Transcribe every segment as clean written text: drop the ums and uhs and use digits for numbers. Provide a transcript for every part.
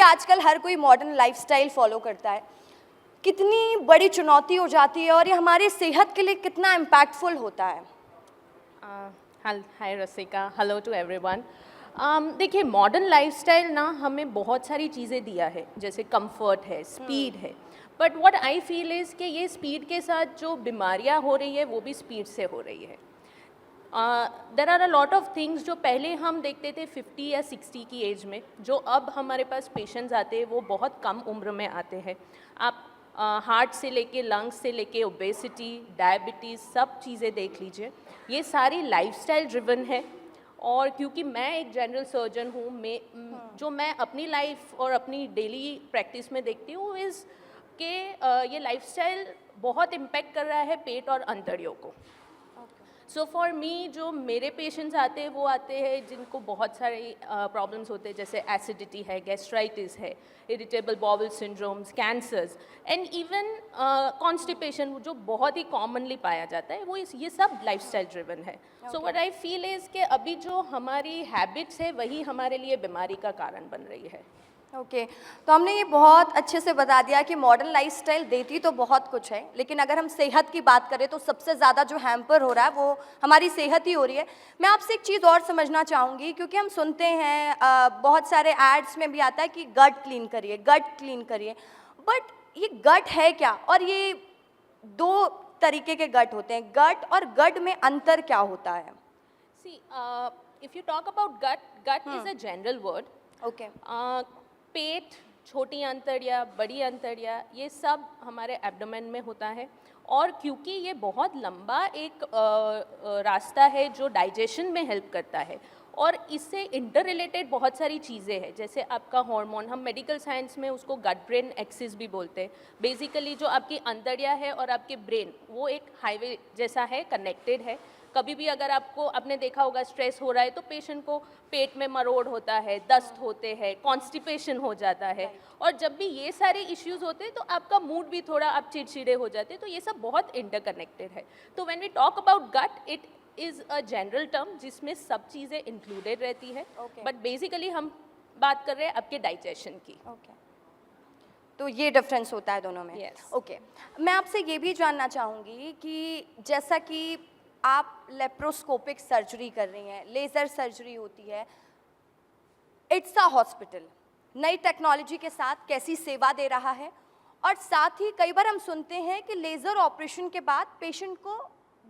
आजकल हर कोई modern lifestyle follow करता है, कितनी बड़ी चुनौती हो जाती है और ये हमारी सेहत के लिए कितना इम्पैक्टफुल होता है? हाय रसिका, हेलो टू एवरीवन। देखिए, मॉडर्न लाइफस्टाइल ना हमें बहुत सारी चीज़ें दिया है, जैसे कंफर्ट है, स्पीड है, but what I feel is कि ये स्पीड के साथ जो बीमारियां हो रही है वो भी स्पीड से हो रही है। There are a lot of things जो पहले हम देखते थे 50 या 60 की एज में, जो अब हमारे पास पेशेंट्स आते हैं वो बहुत कम उम्र में आते हैं। आप हार्ट से लेके लंग्स से लेके ओबेसिटी, डायबिटीज़, सब चीज़ें देख लीजिए, ये सारी लाइफस्टाइल ड्रिवन है। और क्योंकि मैं एक जनरल सर्जन हूँ, जो मैं अपनी लाइफ और अपनी डेली प्रैक्टिस में देखती हूँ इज़ कि ये लाइफस्टाइल बहुत इम्पेक्ट कर रहा है पेट और अंतड़ियों को। सो फॉर मी, जो मेरे पेशेंट्स आते हैं वो आते हैं जिनको बहुत सारे प्रॉब्लम्स होते हैं, जैसे एसिडिटी है, गैस्ट्राइटिस है, irritable bowel syndromes, cancers and even constipation, जो बहुत ही कॉमनली पाया जाता है, वो ये सब लाइफस्टाइल ड्रिवन है। So what I feel is कि अभी जो हमारी हैबिट्स है वही हमारे लिए बीमारी का कारण बन रही है। ओके तो हमने ये बहुत अच्छे से बता दिया कि मॉडर्न लाइफस्टाइल देती तो बहुत कुछ है, लेकिन अगर हम सेहत की बात करें तो सबसे ज़्यादा जो हैम्पर हो रहा है वो हमारी सेहत ही हो रही है। मैं आपसे एक चीज़ और समझना चाहूँगी, क्योंकि हम सुनते हैं बहुत सारे एड्स में भी आता है कि गट क्लीन करिए, गट क्लीन करिए, बट ये गट है क्या? और ये दो तरीके के गट होते हैं, गट और गट में अंतर क्या होता है? See, if you talk about gut, gut is a general word. Okay. पेट, छोटी अंतड़ियाँ, बड़ी अंतड़ियाँ, ये सब हमारे एब्डोमेन में होता है। और क्योंकि ये बहुत लंबा एक रास्ता है जो डाइजेशन में हेल्प करता है, और इससे इंटर रिलेटेड बहुत सारी चीज़ें हैं, जैसे आपका हार्मोन, हम मेडिकल साइंस में उसको गट ब्रेन एक्सिस भी बोलते हैं। बेसिकली जो आपकी अंतड़ियाँ है और आपके ब्रेन, वो एक हाईवे जैसा है, कनेक्टेड है। कभी भी अगर आपने देखा होगा स्ट्रेस हो रहा है तो पेशेंट को पेट में मरोड़ होता है, दस्त होते हैं, कॉन्स्टिपेशन हो जाता है, और जब भी ये सारे इश्यूज होते हैं तो आपका मूड भी थोड़ा, आप चिड़चिड़े हो जाते हैं। तो ये सब बहुत इंटरकनेक्टेड है। तो when we talk about gut, it is a general term जिसमें सब चीज़ें इंक्लूडेड रहती है, बट बेसिकली हम बात कर रहे हैं आपके डाइजेशन की। तो ये डिफरेंस होता है दोनों में। Yes. ओके मैं आपसे ये भी जानना चाहूँगी कि जैसा कि आप लेप्रोस्कोपिक सर्जरी कर रही हैं, लेज़र सर्जरी होती है, इट्स अ हॉस्पिटल, नई टेक्नोलॉजी के साथ कैसी सेवा दे रहा है, और साथ ही कई बार हम सुनते हैं कि लेज़र ऑपरेशन के बाद पेशेंट को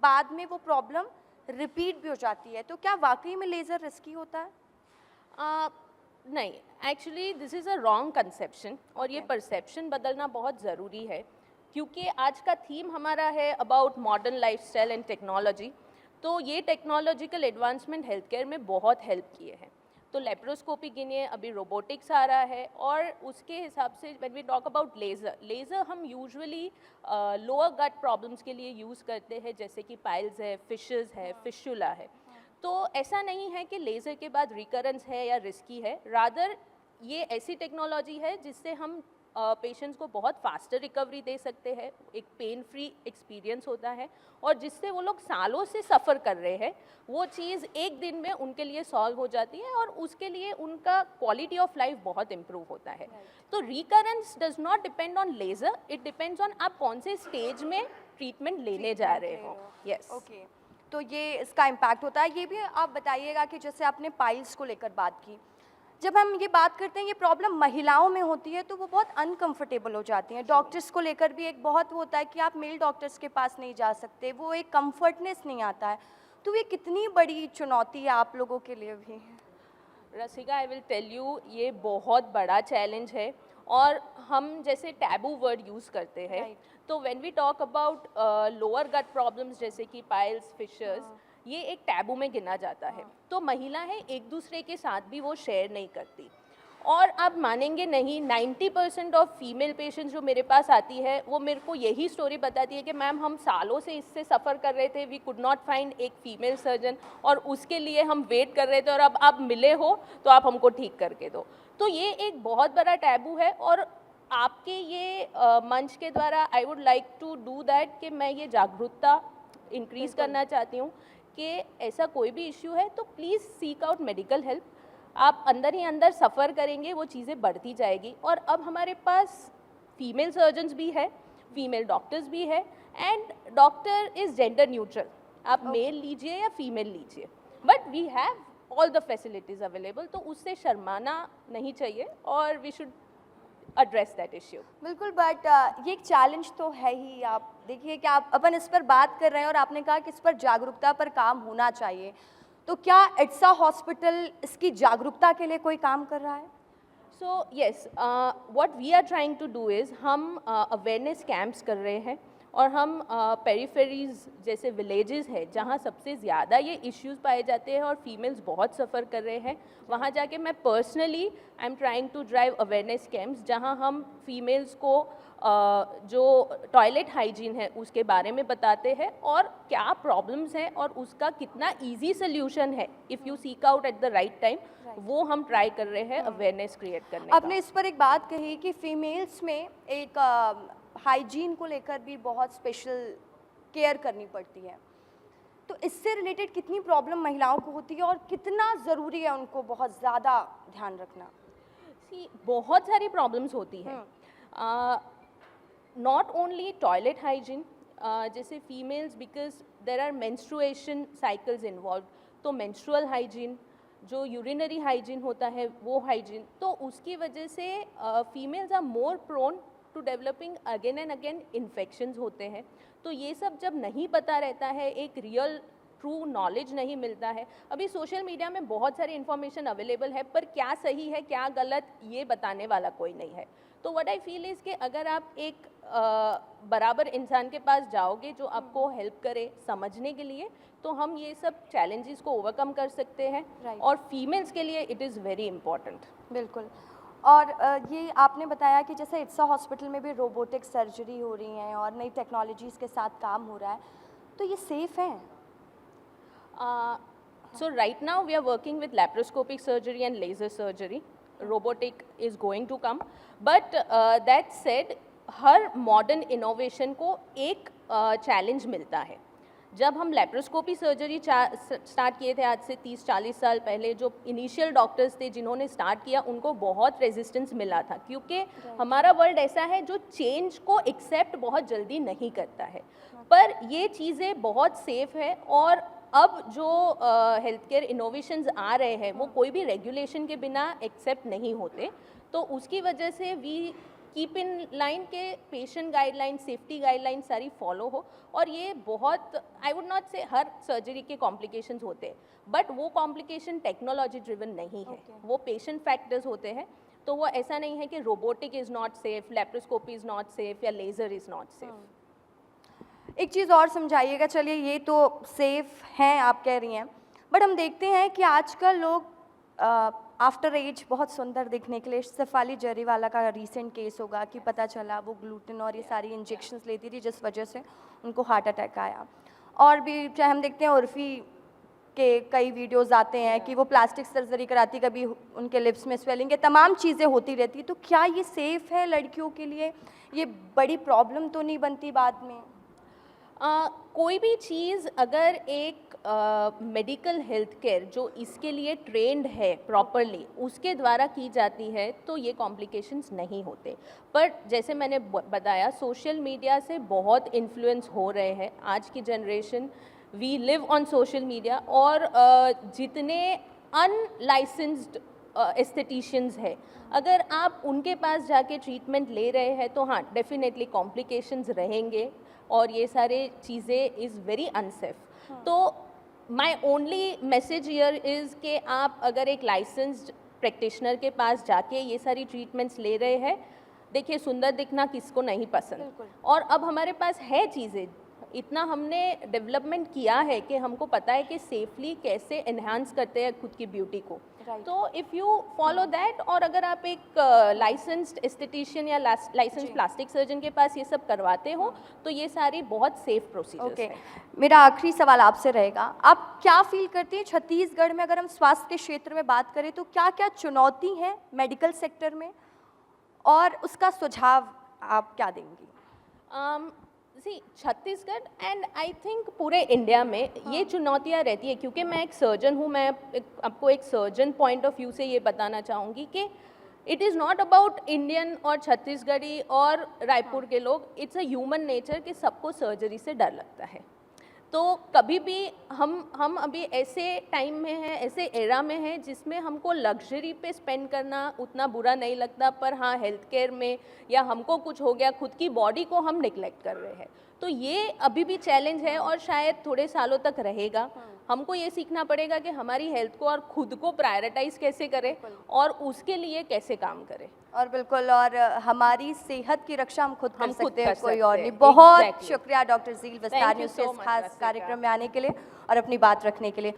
बाद में वो प्रॉब्लम रिपीट भी हो जाती है, तो क्या वाकई में लेज़र रिस्की होता है? नहीं, actually this is a wrong conception, और ये परसेप्शन बदलना बहुत ज़रूरी है, क्योंकि आज का थीम हमारा है about modern lifestyle and technology. तो ये टेक्नोलॉजिकल एडवांसमेंट हेल्थ केयर में बहुत हेल्प किए हैं। तो लेप्रोस्कोपी गिनिए, अभी रोबोटिक्स आ रहा है, और उसके हिसाब से when we talk about laser हम यूजुअली लोअर गट प्रॉब्लम्स के लिए यूज़ करते हैं, जैसे कि पाइल्स है, फिशेस है, फिशुला है। तो ऐसा नहीं है कि लेज़र के बाद रिकरेंस है या रिस्की है, रादर ये ऐसी टेक्नोलॉजी है जिससे हम पेशेंट्स को बहुत फास्टर रिकवरी दे सकते हैं, एक पेन फ्री एक्सपीरियंस होता है, और जिससे वो लोग सालों से सफ़र कर रहे हैं वो चीज़ एक दिन में उनके लिए सॉल्व हो जाती है, और उसके लिए उनका क्वालिटी ऑफ लाइफ बहुत इम्प्रूव होता है। तो recurrence does not depend on laser, it depends on आप कौन से स्टेज में ट्रीटमेंट लेने जा रहे हो। यस। ओके तो ये इसका इम्पैक्ट होता है। ये भी आप बताइएगा कि जैसे आपने पाइल्स को लेकर बात की, जब हम ये बात करते हैं ये प्रॉब्लम महिलाओं में होती है तो वो बहुत अनकंफर्टेबल हो जाती हैं। डॉक्टर्स को लेकर भी एक बहुत वो होता है कि आप मेल डॉक्टर्स के पास नहीं जा सकते, वो एक कंफर्टनेस नहीं आता है। तो ये कितनी बड़ी चुनौती है आप लोगों के लिए भी? रसिका, आई विल टेल यू, ये बहुत बड़ा चैलेंज है, और हम जैसे टैबू वर्ड यूज़ करते हैं। तो when we talk about lower gut problems जैसे कि पाइल्स, फिशर्स, ये एक टैबू में गिना जाता है। तो महिलाएं एक दूसरे के साथ भी वो शेयर नहीं करती, और आप मानेंगे नहीं, 90% ऑफ फीमेल पेशेंट्स जो मेरे पास आती है वो मेरे को यही स्टोरी बताती है कि मैम हम सालों से इससे सफ़र कर रहे थे, वी कुड नॉट फाइंड एक फीमेल सर्जन, और उसके लिए हम वेट कर रहे थे, और अब आप मिले हो तो आप हमको ठीक करके दो। तो ये एक बहुत बड़ा टैबू है, और आपके ये मंच के द्वारा I would like to do that कि मैं ये जागरूकता इंक्रीज़ करना चाहती हूँ कि ऐसा कोई भी इश्यू है तो please seek out medical help. आप अंदर ही अंदर सफ़र करेंगे, वो चीज़ें बढ़ती जाएगी। और अब हमारे पास फीमेल सर्जन्स भी है, फीमेल डॉक्टर्स भी है, and doctor is gender neutral, आप मेल लीजिए या फीमेल लीजिए, but we have all the facilities available, तो उससे शर्माना नहीं चाहिए और we should address that issue. बिल्कुल, बट ये एक चैलेंज तो है ही। आप देखिए कि आप अपन इस पर बात कर रहे हैं और आपने कहा कि इस पर जागरूकता पर काम होना चाहिए, तो क्या इट्सा हॉस्पिटल इसकी जागरूकता के लिए कोई काम कर रहा है? So yes, what we are trying to do is हम अवेयरनेस कैंप्स कर रहे हैं, और हम पेरिफेरीज जैसे विलेजेस है जहाँ सबसे ज़्यादा ये इश्यूज पाए जाते हैं और फीमेल्स बहुत सफ़र कर रहे हैं, वहाँ जाके मैं personally I am trying to drive awareness camps, जहाँ हम फीमेल्स को जो टॉयलेट हाइजीन है उसके बारे में बताते हैं और क्या प्रॉब्लम्स हैं और उसका कितना इजी सोल्यूशन है if you seek out at the right time, वो हम ट्राई कर रहे हैं अवेयरनेस क्रिएट करने का। आपने इस पर एक बात कही कि फीमेल्स में एक हाइजीन को लेकर भी बहुत स्पेशल केयर करनी पड़ती है, तो इससे रिलेटेड कितनी प्रॉब्लम महिलाओं को होती है और कितना ज़रूरी है उनको बहुत ज़्यादा ध्यान रखना? बहुत सारी प्रॉब्लम्स होती है, नॉट ओनली टॉयलेट हाइजीन, जैसे females because there are menstruation cycles involve, तो मेंस्ट्रुअल हाइजीन, जो यूरिनरी हाइजीन होता है वो हाइजीन, तो उसकी वजह से females are more prone to developing again and again infections होते हैं। तो ये सब जब नहीं पता रहता है, एक रियल ट्रू नॉलेज नहीं मिलता है, अभी सोशल मीडिया में बहुत सारी इन्फॉर्मेशन अवेलेबल है, पर क्या सही है क्या गलत ये बताने वाला कोई नहीं है। तो व्हाट आई फील इज़ कि अगर आप एक बराबर इंसान के पास जाओगे जो आपको हेल्प करे समझने के लिए, तो हम ये सब चैलेंजेस को ओवरकम कर सकते हैं। Right. और फीमेल्स के लिए इट इज़ वेरी इंपॉर्टेंट। बिल्कुल। और ये आपने बताया कि जैसे इट्सा हॉस्पिटल में भी रोबोटिक सर्जरी हो रही हैं और नई टेक्नोलॉजीज़ के साथ काम हो रहा है, तो ये सेफ़ है? So right now we are working with laparoscopic surgery and laser surgery. Robotic is going to come, but that said, her modern innovation को एक चैलेंज मिलता है। जब हम लेप्रोस्कोपी सर्जरी स्टार्ट किए थे आज से 30-40 साल पहले, जो इनिशियल डॉक्टर्स थे जिन्होंने स्टार्ट किया उनको बहुत रेजिस्टेंस मिला था, क्योंकि हमारा वर्ल्ड ऐसा है जो चेंज को एक्सेप्ट बहुत जल्दी नहीं करता है। पर ये चीज़ें बहुत सेफ है, और अब जो हेल्थ केयर इनोवेशंस आ रहे हैं वो कोई भी रेगुलेशन के बिना एक्सेप्ट नहीं होते, तो उसकी वजह से वी कीप इन लाइन के पेशेंट गाइडलाइन, सेफ्टी गाइडलाइन सारी फॉलो हो। और ये बहुत, आई वुड नॉट से हर सर्जरी के कॉम्प्लिकेशंस होते हैं, बट वो कॉम्प्लिकेशन टेक्नोलॉजी ड्रिवन नहीं है, वो पेशेंट फैक्टर्स होते हैं। तो वो ऐसा नहीं है कि robotic is not safe, laparoscopy is not safe या लेज़र इज़ नॉट सेफ। एक चीज़ और समझाइएगा, चलिए ये तो सेफ़ हैं आप कह रही हैं, बट हम देखते हैं कि आजकल लोग आफ्टर एज बहुत सुंदर दिखने के लिए, शेफाली जरीवाला का रीसेंट केस होगा कि पता चला वो ग्लूटेन और ये सारी इंजेक्शंस लेती थी जिस वजह से उनको हार्ट अटैक आया। और भी चाहे हम देखते हैं उर्फ़ी के कई वीडियोस आते हैं कि वो प्लास्टिक सर्जरी कराती, कभी उनके लिप्स में स्वेलिंग, ये तमाम चीज़ें होती रहती। तो क्या ये सेफ़ है लड़कियों के लिए? ये बड़ी प्रॉब्लम तो नहीं बनती बाद में? कोई भी चीज़ अगर एक मेडिकल हेल्थ केयर जो इसके लिए ट्रेंड है प्रॉपरली, उसके द्वारा की जाती है तो ये कॉम्प्लिकेशंस नहीं होते। पर जैसे मैंने बताया, सोशल मीडिया से बहुत इन्फ्लुएंस हो रहे हैं आज की generation, we live on social media, और जितने अनलाइसेंस्ड एस्थेटिशियंस है, अगर आप उनके पास जाके ट्रीटमेंट ले रहे हैं तो हाँ डेफिनेटली कॉम्प्लिकेशंस रहेंगे और ये सारे चीज़ें इज़ वेरी अनसेफ। तो my only message here is कि आप अगर एक लाइसेंस्ड प्रैक्टिशनर के पास जाके ये सारी ट्रीटमेंट्स ले रहे हैं, देखिए सुंदर दिखना किसको नहीं पसंद, और अब हमारे पास है चीज़ें, इतना हमने डेवलपमेंट किया है कि हमको पता है कि सेफली कैसे एनहांस करते हैं खुद की ब्यूटी को। तो इफ़ यू फॉलो दैट, और अगर आप एक लाइसेंस्ड एस्थेटिशियन या लाइसेंस्ड प्लास्टिक सर्जन के पास ये सब करवाते हो तो ये सारी बहुत सेफ प्रोसीजर्स हैं। मेरा आखिरी सवाल आपसे रहेगा, आप क्या फील करती हैं छत्तीसगढ़ में अगर हम स्वास्थ्य के क्षेत्र में बात करें तो क्या क्या चुनौती हैं मेडिकल सेक्टर में, और उसका सुझाव आप क्या देंगी? सी छत्तीसगढ़ एंड आई थिंक पूरे इंडिया में ये चुनौतियाँ रहती है, क्योंकि मैं एक सर्जन हूँ, मैं आपको एक सर्जन पॉइंट ऑफ व्यू से ये बताना चाहूँगी कि it is not about Indian और छत्तीसगढ़ी और रायपुर के लोग, इट्स अ ह्यूमन नेचर कि सबको सर्जरी से डर लगता है। तो कभी भी हम अभी ऐसे टाइम में हैं, ऐसे एरा में हैं जिसमें हमको लग्जरी पे स्पेंड करना उतना बुरा नहीं लगता, पर हाँ हेल्थ केयर में या हमको कुछ हो गया, खुद की बॉडी को हम निगलेक्ट कर रहे हैं। तो ये अभी भी चैलेंज है और शायद थोड़े सालों तक रहेगा। हमको ये सीखना पड़ेगा कि हमारी हेल्थ को और खुद को प्रायोरिटाइज कैसे करें और उसके लिए कैसे काम करें। और बिल्कुल, और हमारी सेहत की रक्षा हम खुद कर सकते हैं, कोई और नहीं। हैं। बहुत Exactly. शुक्रिया डॉक्टर झील विस्तार Thank ने you उसके so इस much, खास Rasika. कार्यक्रम में आने के लिए और अपनी बात रखने के लिए।